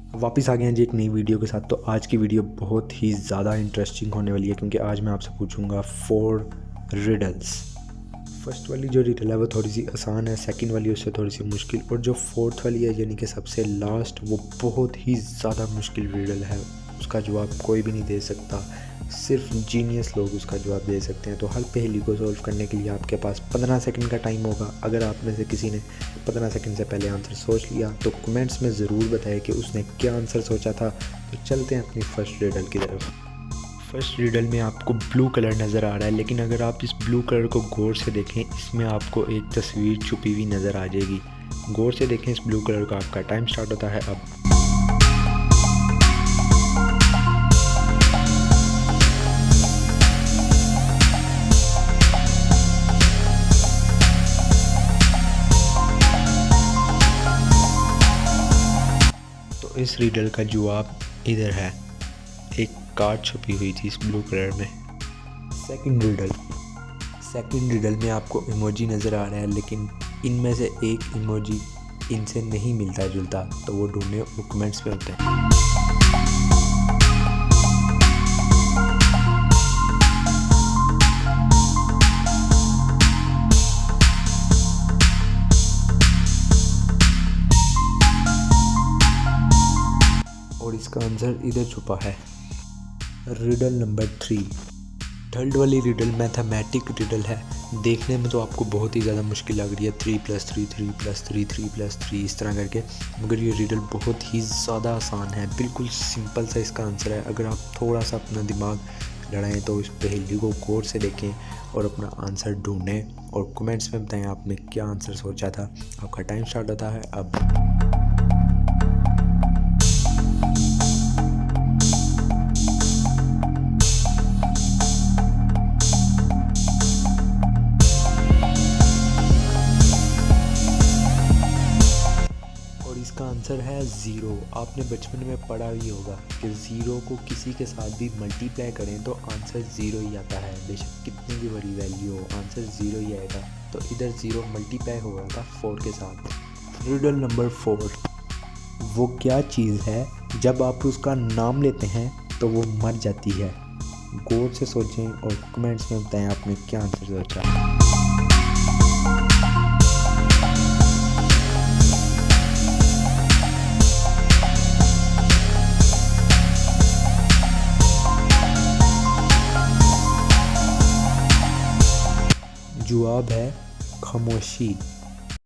वापस आ गए हैं जी एक नई वीडियो के साथ। तो आज की वीडियो बहुत ही ज़्यादा इंटरेस्टिंग होने वाली है क्योंकि आज मैं आपसे पूछूंगा 4 रिडल्स। फर्स्ट वाली जो रिडल है वो थोड़ी सी आसान है, सेकंड वाली उससे थोड़ी सी मुश्किल, और जो फोर्थ वाली है यानी कि सबसे लास्ट वो बहुत ही ज़्यादा मुश्किल रिडल है। उसका जवाब कोई भी नहीं दे सकता, सिर्फ जीनियस लोग उसका जवाब दे सकते हैं। तो हर पहेली को सॉल्व करने के लिए आपके पास 15 सेकंड का टाइम होगा। अगर आप में से किसी ने 15 सेकंड से पहले आंसर सोच लिया तो कमेंट्स में ज़रूर बताएं कि उसने क्या आंसर सोचा था। तो चलते हैं अपनी फर्स्ट रिडल की तरफ। फर्स्ट रिडल में आपको ब्लू कलर नज़र आ रहा है, लेकिन अगर आप इस ब्लू कलर को गौर से देखें इसमें आपको एक तस्वीर छुपी हुई नज़र आ जाएगी। गौर से देखें इस ब्लू कलर का। आपका टाइम स्टार्ट होता है अब। तो इस रिडल का जवाब इधर है, एक कार्ड छुपी हुई थी इस ब्लू कलर में। सेकंड रिडल में आपको इमोजी नज़र आ रहा है, लेकिन इनमें से एक इमोजी इनसे नहीं मिलता जुलता, तो वो ढूंढने वो कमेंट्स में होते हैं। और इसका आंसर इधर छुपा है। Riddle number 3। थर्ड वाली रिडल मैथमेटिक रिडल है। देखने में तो आपको बहुत ही ज़्यादा मुश्किल लग रही है, 3 + 3 3 + 3 3 + 3 इस तरह करके, मगर ये रिडल बहुत ही ज़्यादा आसान है। बिल्कुल सिंपल सा इसका आंसर है। अगर आप थोड़ा सा अपना दिमाग लड़ाएं तो इस पहेली को गौर से देखें और अपना आंसर ढूंढें और कमेंट्स में बताएं आपने क्या आंसर सोचा था। आपका टाइम स्टार्ट होता है अब। इसका आंसर है 0। आपने बचपन में पढ़ा ही होगा कि 0 को किसी के साथ भी मल्टीप्लाई करें तो आंसर 0 ही आता है। बेशक कितनी भी बड़ी वैल्यू हो, आंसर 0 ही आएगा। तो इधर 0 मल्टीप्लाई हो रहा था 4 के साथ। Riddle number 4। वो क्या चीज़ है जब आप उसका नाम लेते हैं तो वो मर जाती है? गौर से सोचें और कमेंट्स में बताएं आपने क्या आंसर सोचा। जवाब है खामोशी।